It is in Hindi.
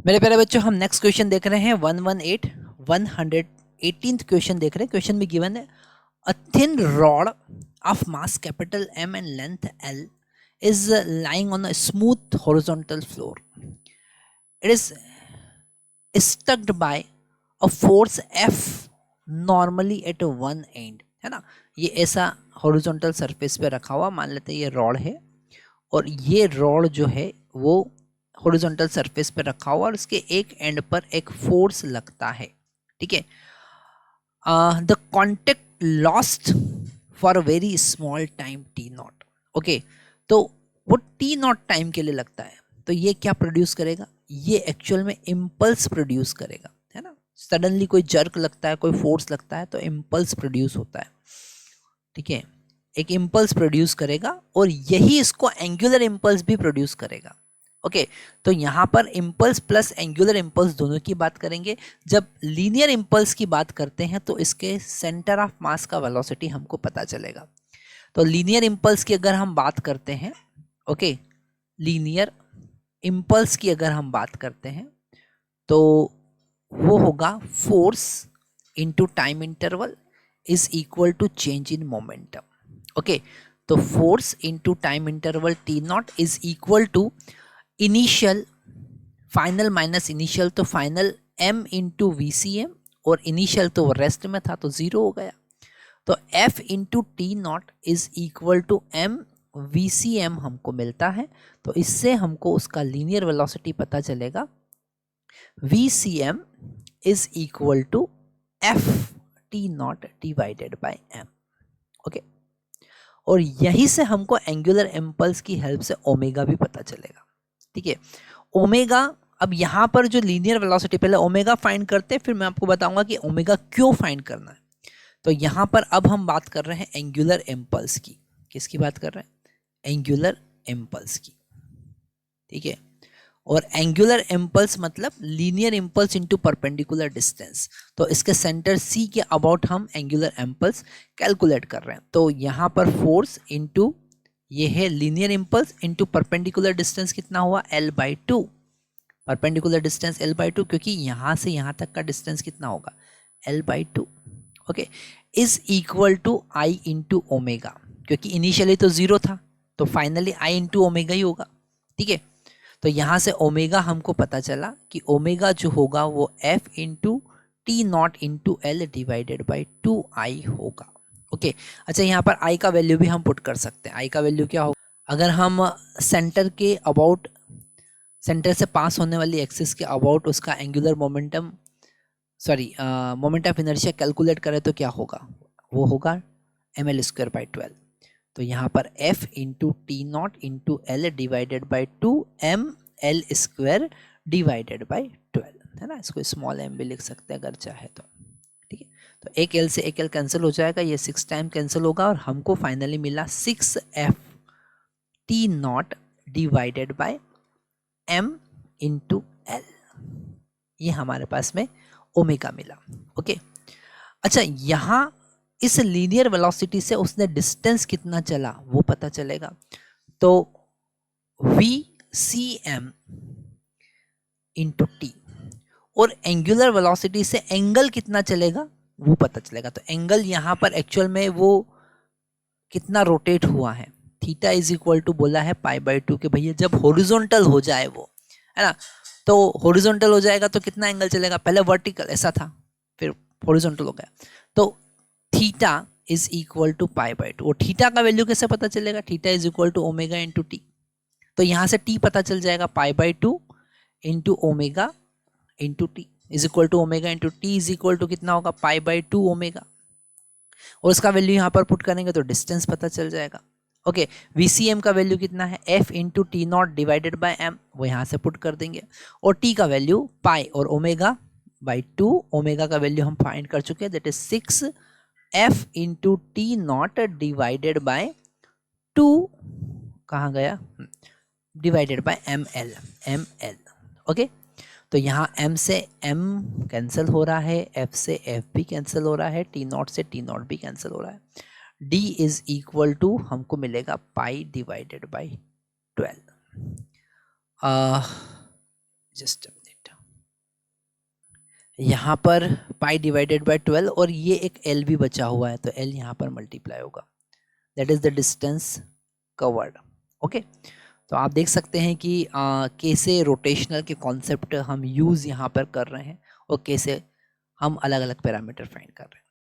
मेरे प्यारे बच्चों, हम नेक्स्ट क्वेश्चन देख रहे हैं 118th क्वेश्चन देख रहे हैं। क्वेश्चन में गिवन है a thin rod of mass capital M and length L is lying on a smooth horizontal floor. It is stuck by a force F normally at one end, है ना। ये ऐसा हॉरिजॉन्टल सरफेस पे रखा हुआ, मान लेते हैं ये रॉड है और ये रॉड जो है वो हॉरिजॉन्टल सरफेस पे रखा हुआ और उसके एक एंड पर एक फोर्स लगता है, ठीक है। The contact lost for a very small time T not, okay. तो वो टी नॉट टाइम के लिए लगता है, तो ये क्या प्रोड्यूस करेगा, ये एक्चुअल में इम्पल्स प्रोड्यूस करेगा, है ना। सडनली कोई जर्क लगता है, कोई फोर्स लगता है तो इम्पल्स प्रोड्यूस होता है, ठीक है। एक इम्पल्स प्रोड्यूस करेगा और यही इसको एंगुलर इम्पल्स भी प्रोड्यूस करेगा, ओके। तो यहाँ पर इम्पल्स प्लस एंगुलर इम्पल्स दोनों की बात करेंगे। जब लीनियर इम्पल्स की बात करते हैं तो इसके सेंटर ऑफ मास का वेलोसिटी हमको पता चलेगा। तो लीनियर इम्पल्स की अगर हम बात करते हैं, ओके, लीनियर इम्पल्स की अगर हम बात करते हैं तो वो होगा force into time interval is equal to change in momentum, okay. तो force into time interval T naught is equal to initial, final minus initial, तो फाइनल m इंटू वी सी एम और इनिशियल तो वो रेस्ट में था तो जीरो हो गया। तो f into t naught is equal to m v C m हमको मिलता है। तो इससे हमको उसका लीनियर वेलोसिटी पता चलेगा, v C m is equal to f t naught divided by m, okay. और यहीं से हमको एंगुलर इम्पल्स की हेल्प से ओमेगा भी पता चलेगा, ठीक है। ओमेगा, अब यहाँ पर जो लीनियर वेलोसिटी, पहले ओमेगा फाइंड करते हैं फिर मैं आपको बताऊंगा कि ओमेगा क्यों फाइंड करना है। तो यहाँ पर अब हम बात कर रहे हैं एंगुलर इम्पल्स की। किसकी बात कर रहे हैं? एंगुलर इम्पल्स की, ठीक है। और एंगुलर इम्पल्स मतलब linear impulse into perpendicular distance. तो इसके सेंटर C के अबाउट हम एंगुलर इम्पल्स कैलकुलेट कर रहे हैं। तो यहाँ पर फोर्स इनटू ये है linear impulse into perpendicular distance कितना हुआ, L/2। परपेंडिकुलर डिस्टेंस L/2, क्योंकि यहाँ से यहाँ तक का डिस्टेंस कितना होगा, L/2, okay. Is equal to I into omega, क्योंकि इनिशियली तो जीरो था तो फाइनली आई इंटू ओमेगा ही होगा, ठीक है। तो यहाँ से ओमेगा हमको पता चला कि ओमेगा जो होगा वो F into t not into L divided by 2i होगा, ओके। अच्छा, यहाँ पर आई का वैल्यू भी हम पुट कर सकते हैं। आई का वैल्यू क्या होगा, अगर हम सेंटर के अबाउट, सेंटर से पास होने वाली एक्सिस के अबाउट उसका angular momentum, sorry moment of inertia calculate करें तो क्या होगा, वो होगा ml²/12। तो यहाँ पर f into t not into L divided by 2ml² divided by 12, है ना। इसको स्मॉल m भी लिख सकते हैं अगर चाहे तो, ठीक है। तो एक l से एक l कैंसिल हो जाएगा, ये 6 टाइम कैंसिल होगा और हमको फाइनली मिला 6f T naught divided by m into L. ये हमारे पास में ओमेगा मिला, ओके। अच्छा, यहाँ इस लीनियर वेलोसिटी से उसने डिस्टेंस कितना चला वो पता चलेगा। तो वी सी एम इंटू टी और एंगुलर वेलोसिटी से एंगल कितना चलेगा वो पता चलेगा। तो एंगल यहाँ पर एक्चुअल में वो कितना रोटेट हुआ है, थीटा इज इक्वल टू बोला है π/2 के भैया जब हॉरिजॉन्टल हो जाए वो, है ना। तो हॉरिजॉन्टल हो जाएगा तो कितना एंगल चलेगा, पहले वर्टिकल ऐसा था फिर हॉरिजॉन्टल हो गया, तो थीटा इज इक्वल टू π/2। और थीटा का वैल्यू कैसे पता चलेगा, theta is equal to omega into T. तो यहाँ से टी पता चल जाएगा, π/2 into omega into T is equal to omega into T is equal to कितना होगा, π/2 ओमेगा। और उसका वैल्यू यहाँ पर पुट करेंगे तो डिस्टेंस पता चल जाएगा, ओके। VCM का वैल्यू कितना है, f into t naught divided by m, वो यहाँ से पुट कर देंगे। और t का वैल्यू पाई और ओमेगा बाई 2, ओमेगा का वैल्यू हम फाइंड कर चुके हैं, that is 6f into t naught divided by 2, कहाँ गया, डिवाइडेड बाई ml, ओके। तो यहाँ m से m कैंसिल हो रहा है, f से f भी कैंसिल हो रहा है, t नॉट से t नॉट भी कैंसिल हो रहा है। d इज इक्वल टू हमको मिलेगा पाई divided by 12। Just a minute, यहाँ पर पाई डिवाइडेड बाय 12 और ये एक एल भी बचा हुआ है, तो एल यहाँ पर मल्टीप्लाई होगा, that is the distance covered. Okay, तो आप देख सकते हैं कि कैसे रोटेशनल के कॉन्सेप्ट हम यूज़ यहाँ पर कर रहे हैं और कैसे हम अलग अलग पैरामीटर फाइंड कर रहे हैं।